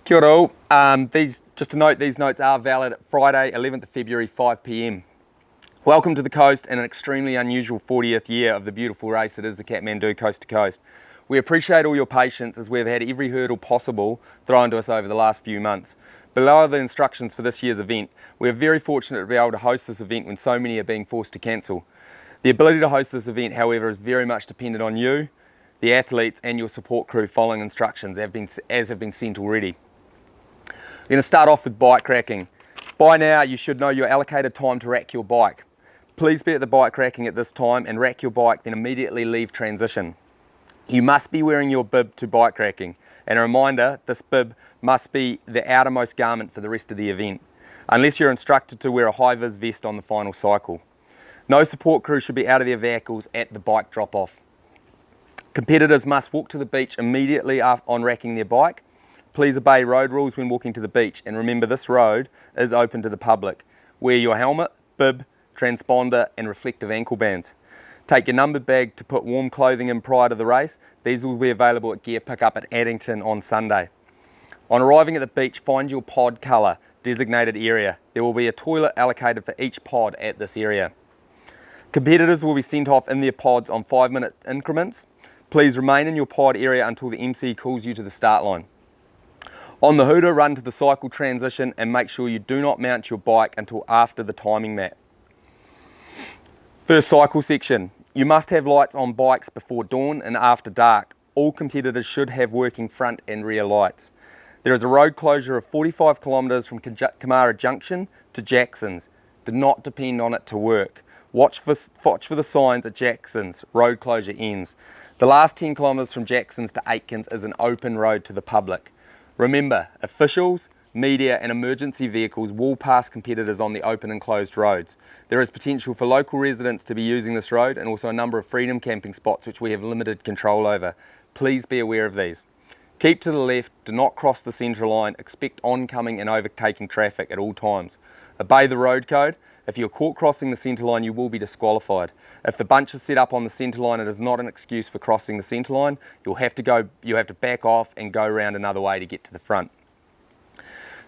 Kia ora all. Just to note, these notes are valid at Friday, 11th of February, 5 p.m. Welcome to the coast and an extremely unusual 40th year of the beautiful race that is the Kathmandu Coast to Coast. We appreciate all your patience as we've had every hurdle possible thrown to us over the last few months. Below are the instructions for this year's event. We are very fortunate to be able to host this event when so many are being forced to cancel. The ability to host this event, however, is very much dependent on you, the athletes and your support crew following instructions as have been sent already. We're going to start off with bike racking. By now you should know your allocated time to rack your bike. Please be at the bike racking at this time and rack your bike, then immediately leave transition. You must be wearing your bib to bike racking, and a reminder, this bib must be the outermost garment for the rest of the event, unless you're instructed to wear a high-vis vest on the final cycle. No support crew should be out of their vehicles at the bike drop-off. Competitors must walk to the beach immediately on racking their bike. Please obey road rules when walking to the beach, and remember this road is open to the public. Wear your helmet, bib, transponder and reflective ankle bands. Take your numbered bag to put warm clothing in prior to the race. These will be available at gear pickup at Addington on Sunday. On arriving at the beach, find your pod colour designated area. There will be a toilet allocated for each pod at this area. Competitors will be sent off in their pods on 5-minute increments. Please remain in your pod area until the MC calls you to the start line. On the hooter, run to the cycle transition and make sure you do not mount your bike until after the timing mat. First cycle section. You must have lights on bikes before dawn and after dark. All competitors should have working front and rear lights. There is a road closure of 45 kilometres from Kamara Junction to Jackson's. Do not depend on it to work. Watch for the signs at Jackson's. Road closure ends. The last 10 kilometres from Jackson's to Aitkins is an open road to the public. Remember, officials, media and emergency vehicles will pass competitors on the open and closed roads. There is potential for local residents to be using this road and also a number of freedom camping spots which we have limited control over. Please be aware of these. Keep to the left, do not cross the centre line, expect oncoming and overtaking traffic at all times. Obey the road code. If you're caught crossing the centre line, you will be disqualified. If the bunch is set up on the centre line, it is not an excuse for crossing the centre line. You have to back off and go around another way to get to the front.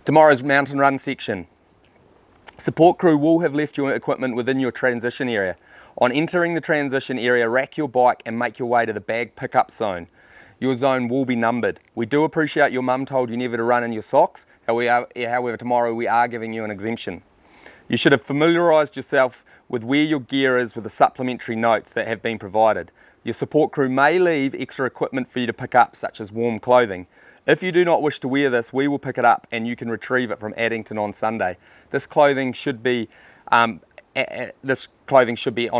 Tomorrow's mountain run section. Support crew will have left your equipment within your transition area. On entering the transition area, rack your bike and make your way to the bag pickup zone. Your zone will be numbered. We do appreciate your mum told you never to run in your socks. However, tomorrow we are giving you an exemption. You should have familiarised yourself with where your gear is with the supplementary notes that have been provided. Your support crew may leave extra equipment for you to pick up, such as warm clothing. If you do not wish to wear this, we will pick it up and you can retrieve it from Addington on Sunday. This clothing should be on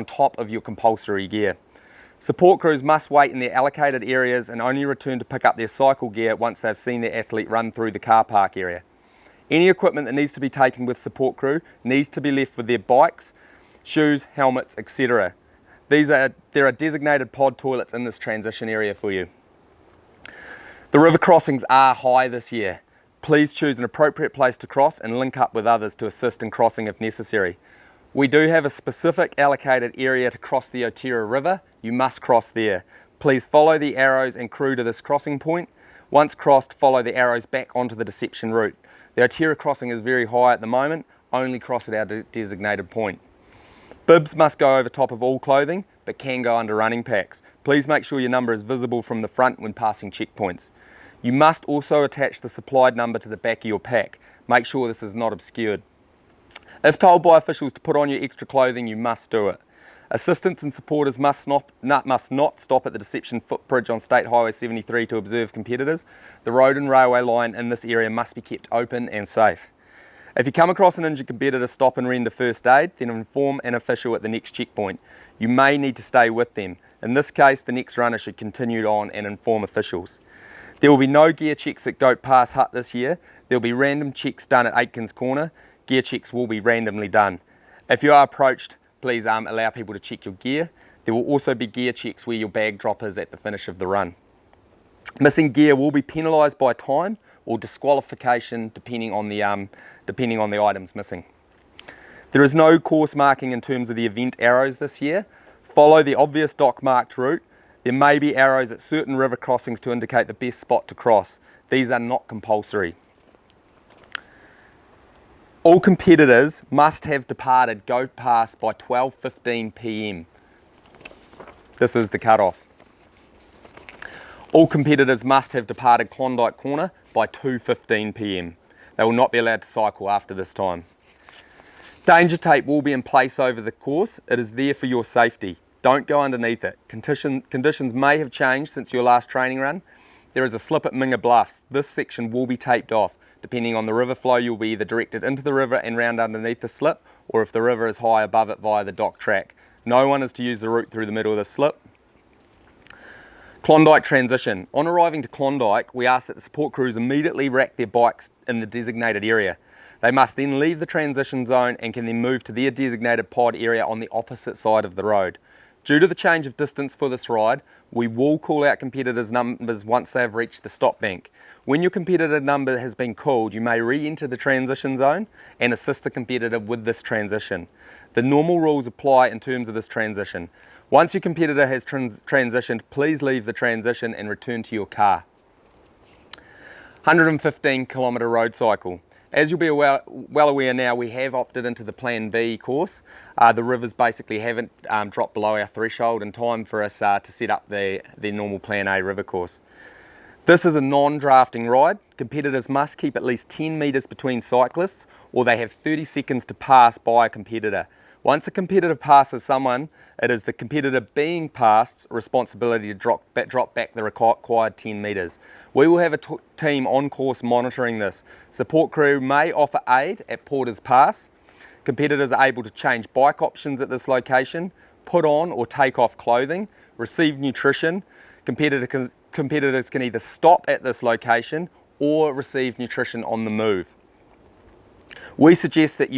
top of your compulsory gear. Support crews must wait in their allocated areas and only return to pick up their cycle gear once they've seen their athlete run through the car park area. Any equipment that needs to be taken with support crew needs to be left with their bikes, shoes, helmets, etc. There are designated pod toilets in this transition area for you. The river crossings are high this year. Please choose an appropriate place to cross and link up with others to assist in crossing if necessary. We do have a specific allocated area to cross the Otira River. You must cross there. Please follow the arrows and crew to this crossing point. Once crossed, follow the arrows back onto the deception route. The Otira crossing is very high at the moment. Only cross at our designated point. Bibs must go over top of all clothing, but can go under running packs. Please make sure your number is visible from the front when passing checkpoints. You must also attach the supplied number to the back of your pack. Make sure this is not obscured. If told by officials to put on your extra clothing, you must do it. Assistants and supporters must not stop at the Deception footbridge on State Highway 73 to observe competitors. The road and railway line in this area must be kept open and safe. If you come across an injured competitor, stop and render first aid, then inform an official at the next checkpoint. You may need to stay with them. In this case, the next runner should continue on and inform officials. There will be no gear checks at Goat Pass Hut this year. There will be random checks done at Aitkins Corner. Gear checks will be randomly done. If you are approached, please allow people to check your gear. There will also be gear checks where your bag drop is at the finish of the run. Missing gear will be penalised by time or disqualification depending on the items missing. There is no course marking in terms of the event arrows this year. Follow the obvious dock marked route. There may be arrows at certain river crossings to indicate the best spot to cross. These are not compulsory. All competitors must have departed go past by 12:15 p.m. This is the cutoff. All competitors must have departed Klondike Corner by 2:15 p.m. They will not be allowed to cycle after this time. Danger tape will be in place over the course. It is there for your safety. Don't go underneath it. Conditions may have changed since your last training run. There is a slip at Minga Bluffs. This section will be taped off. Depending on the river flow, you'll be either directed into the river and round underneath the slip, or if the river is high above it, via the dock track. No one is to use the route through the middle of the slip. Klondike transition. On arriving to Klondike, we ask that the support crews immediately rack their bikes in the designated area. They must then leave the transition zone and can then move to their designated pod area on the opposite side of the road. Due to the change of distance for this ride, we will call out competitors' numbers once they have reached the stop bank. When your competitor number has been called, you may re-enter the transition zone and assist the competitor with this transition. The normal rules apply in terms of this transition. Once your competitor has transitioned, please leave the transition and return to your car. 115 kilometre road cycle. As you'll be well aware now, we have opted into the Plan B course. The rivers basically haven't dropped below our threshold in time for us to set up the normal Plan A river course. This is a non-drafting ride. Competitors must keep at least 10 metres between cyclists, or they have 30 seconds to pass by a competitor. Once a competitor passes someone, it is the competitor being passed's responsibility to drop back the required 10 metres. We will have a team on course monitoring this. Support crew may offer aid at Porter's Pass. Competitors are able to change bike options at this location, put on or take off clothing, receive nutrition. Competitors can either stop at this location or receive nutrition on the move. We suggest that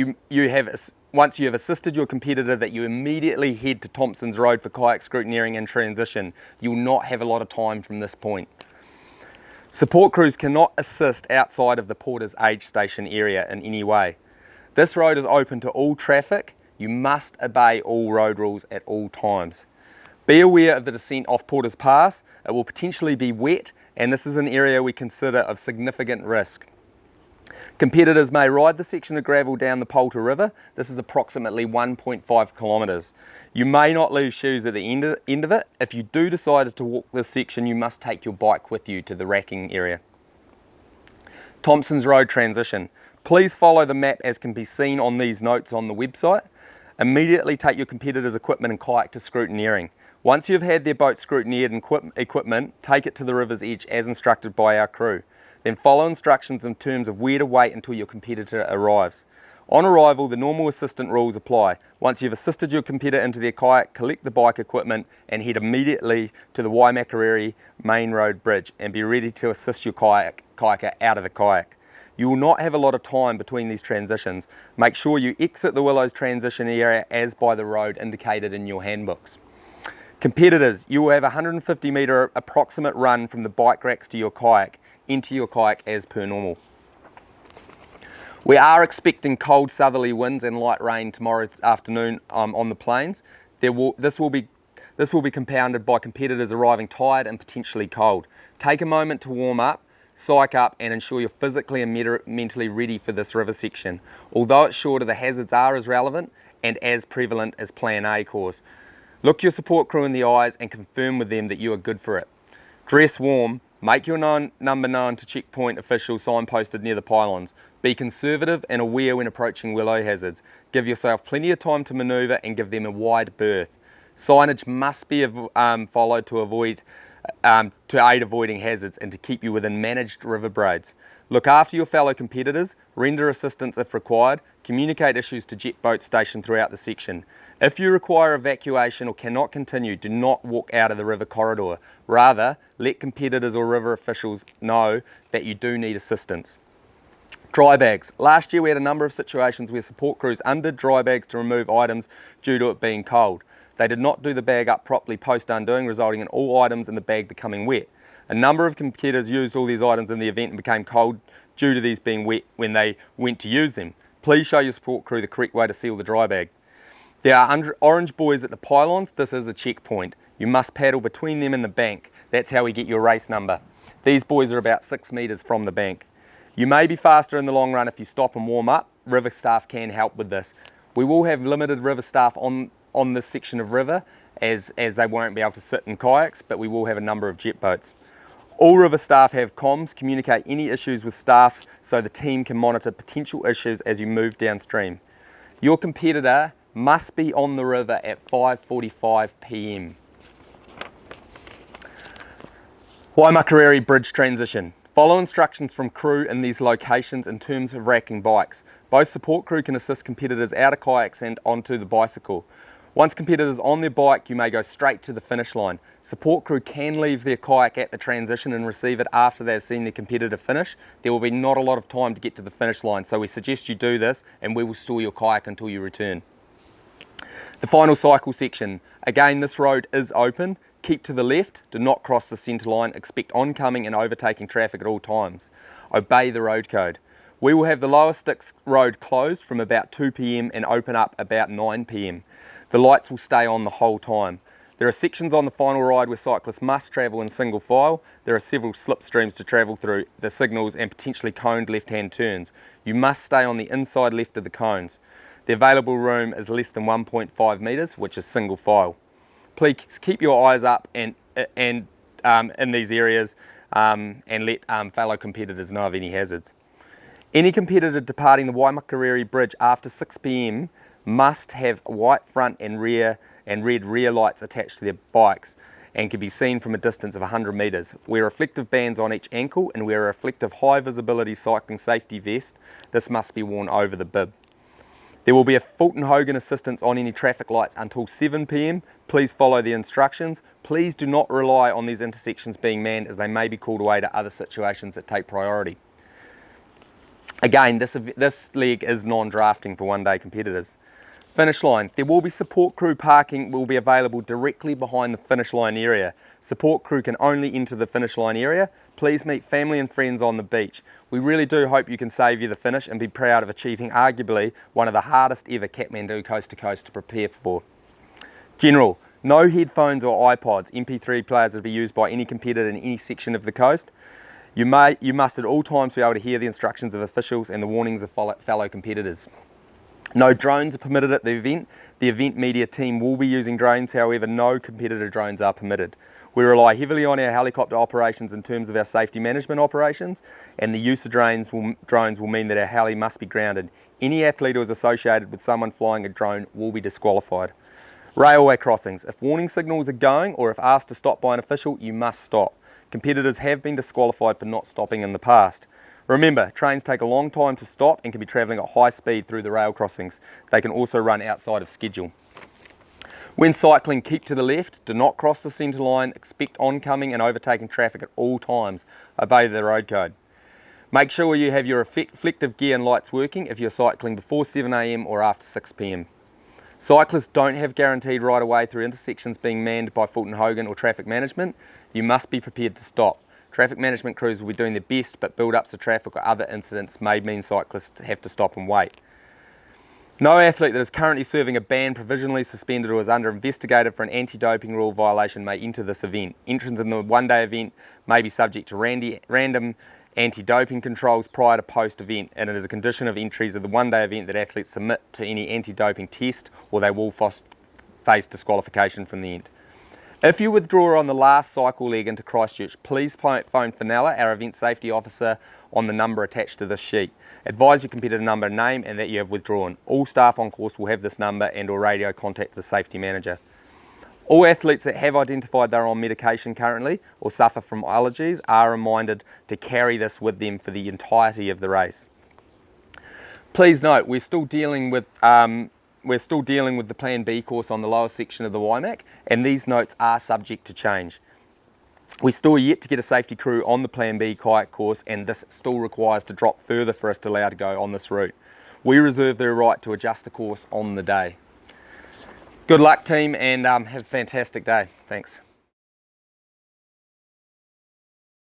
once you have assisted your competitor, that you immediately head to Thompson's Road for kayak scrutineering and transition. You will not have a lot of time from this point. Support crews cannot assist outside of the Porter's Aid Station area in any way. This road is open to all traffic. You must obey all road rules at all times. Be aware of the descent off Porter's Pass. It will potentially be wet, and this is an area we consider of significant risk. Competitors may ride the section of gravel down the Porter River. This is approximately 1.5 kilometres. You may not leave shoes at the end of it. If you do decide to walk this section, you must take your bike with you to the racking area. Thompson's Road transition. Please follow the map as can be seen on these notes on the website. Immediately take your competitor's equipment and kayak to scrutineering. Once you've had their boat scrutineered and equipment, take it to the river's edge as instructed by our crew. Then follow instructions in terms of where to wait until your competitor arrives. On arrival, the normal assistant rules apply. Once you've assisted your competitor into their kayak, collect the bike equipment and head immediately to the Waimakariri Main Road Bridge and be ready to assist your kayaker out of the kayak. You will not have a lot of time between these transitions. Make sure you exit the Willows transition area as by the road indicated in your handbooks. Competitors, you will have a 150 metre approximate run from the bike racks to your kayak. Into your kayak as per normal. We are expecting cold southerly winds and light rain tomorrow afternoon on the plains. This will be compounded by competitors arriving tired and potentially cold. Take a moment to warm up, psych up and ensure you're physically and mentally ready for this river section. Although it's shorter, the hazards are as relevant and as prevalent as Plan A course. Look your support crew in the eyes and confirm with them that you are good for it. Dress warm. Make your number known to checkpoint officials signposted near the pylons. Be conservative and aware when approaching willow hazards. Give yourself plenty of time to manoeuvre and give them a wide berth. Signage must be followed to aid avoiding hazards and to keep you within managed river braids. Look after your fellow competitors, render assistance if required, communicate issues to jet boat station throughout the section. If you require evacuation or cannot continue, do not walk out of the river corridor. Rather, let competitors or river officials know that you do need assistance. Dry bags. Last year we had a number of situations where support crews undid dry bags to remove items due to it being cold. They did not do the bag up properly post undoing, resulting in all items in the bag becoming wet. A number of competitors used all these items in the event and became cold due to these being wet when they went to use them. Please show your support crew the correct way to seal the dry bag. There are orange buoys at the pylons. This is a checkpoint. You must paddle between them and the bank. That's how we get your race number. These buoys are about 6 metres from the bank. You may be faster in the long run if you stop and warm up. river staff can help with this. We will have limited river staff on this section of river as they won't be able to sit in kayaks, but we will have a number of jet boats. All river staff have comms, communicate any issues with staff so the team can monitor potential issues as you move downstream. Your competitor must be on the river at 5:45 p.m. Waimakariri Bridge transition. Follow instructions from crew in these locations in terms of racking bikes. Both support crew can assist competitors out of kayaks and onto the bicycle. Once competitors on their bike, you may go straight to the finish line. Support crew can leave their kayak at the transition and receive it after they've seen their competitor finish. There will be not a lot of time to get to the finish line, so we suggest you do this and we will store your kayak until you return. The final cycle section. Again, this road is open. Keep to the left, do not cross the centre line, expect oncoming and overtaking traffic at all times. Obey the road code. We will have the Lower Styx Road closed from about 2 p.m. and open up about 9 p.m. The lights will stay on the whole time. There are sections on the final ride where cyclists must travel in single file. There are several slipstreams to travel through, the signals and potentially coned left-hand turns. You must stay on the inside left of the cones. The available room is less than 1.5 metres, which is single file. Please keep your eyes up and in these areas and let fellow competitors know of any hazards. Any competitor departing the Waimakariri Bridge after 6 p.m. must have white front and red rear lights attached to their bikes and can be seen from a distance of 100 metres. Wear reflective bands on each ankle and wear a reflective high visibility cycling safety vest. This must be worn over the bib. There will be a Fulton Hogan assistance on any traffic lights until 7 p.m. Please follow the instructions. Please do not rely on these intersections being manned as they may be called away to other situations that take priority. Again, this leg is non-drafting for one-day competitors. Finish line. There will be support crew parking will be available directly behind the finish line area. Support crew can only enter the finish line area. Please meet family and friends on the beach. We really do hope you can savour the finish and be proud of achieving arguably one of the hardest ever Kathmandu coast to coast to prepare for. General. No headphones or iPods, MP3 players are to be used by any competitor in any section of the coast. You must at all times be able to hear the instructions of officials and the warnings of fellow competitors. No drones are permitted at the event. The event media team will be using drones, however no competitor drones are permitted. We rely heavily on our helicopter operations in terms of our safety management operations, and the use of drones will mean that our heli must be grounded. Any athlete who is associated with someone flying a drone will be disqualified. Railway crossings. If warning signals are going or if asked to stop by an official, you must stop. Competitors have been disqualified for not stopping in the past. Remember, trains take a long time to stop and can be travelling at high speed through the rail crossings. They can also run outside of schedule. When cycling, keep to the left, do not cross the centre line, expect oncoming and overtaking traffic at all times. Obey the road code. Make sure you have your reflective gear and lights working if you're cycling before 7 a.m. or after 6 p.m. Cyclists don't have guaranteed right of way through intersections being manned by Fulton Hogan or traffic management. You must be prepared to stop. Traffic management crews will be doing their best, but build-ups of traffic or other incidents may mean cyclists have to stop and wait. No athlete that is currently serving a ban, provisionally suspended or is under investigated for an anti-doping rule violation may enter this event. Entrants in the one-day event may be subject to random anti-doping controls prior to post-event, and it is a condition of entries of the one-day event that athletes submit to any anti-doping test or they will face disqualification from the event. If you withdraw on the last cycle leg into Christchurch, please phone Fenella, our event safety officer, on the number attached to this sheet. Advise your competitor number and name and that you have withdrawn. All staff on course will have this number and or radio contact the safety manager. All athletes that have identified they're on medication currently or suffer from allergies are reminded to carry this with them for the entirety of the race. Please note, we're still dealing with the Plan B course on the lower section of the Waimak, and these notes are subject to change. We still yet to get a safety crew on the Plan B kayak course, and this still requires to drop further for us to allow to go on this route. We reserve the right to adjust the course on the day. Good luck team, and have a fantastic day. Thanks.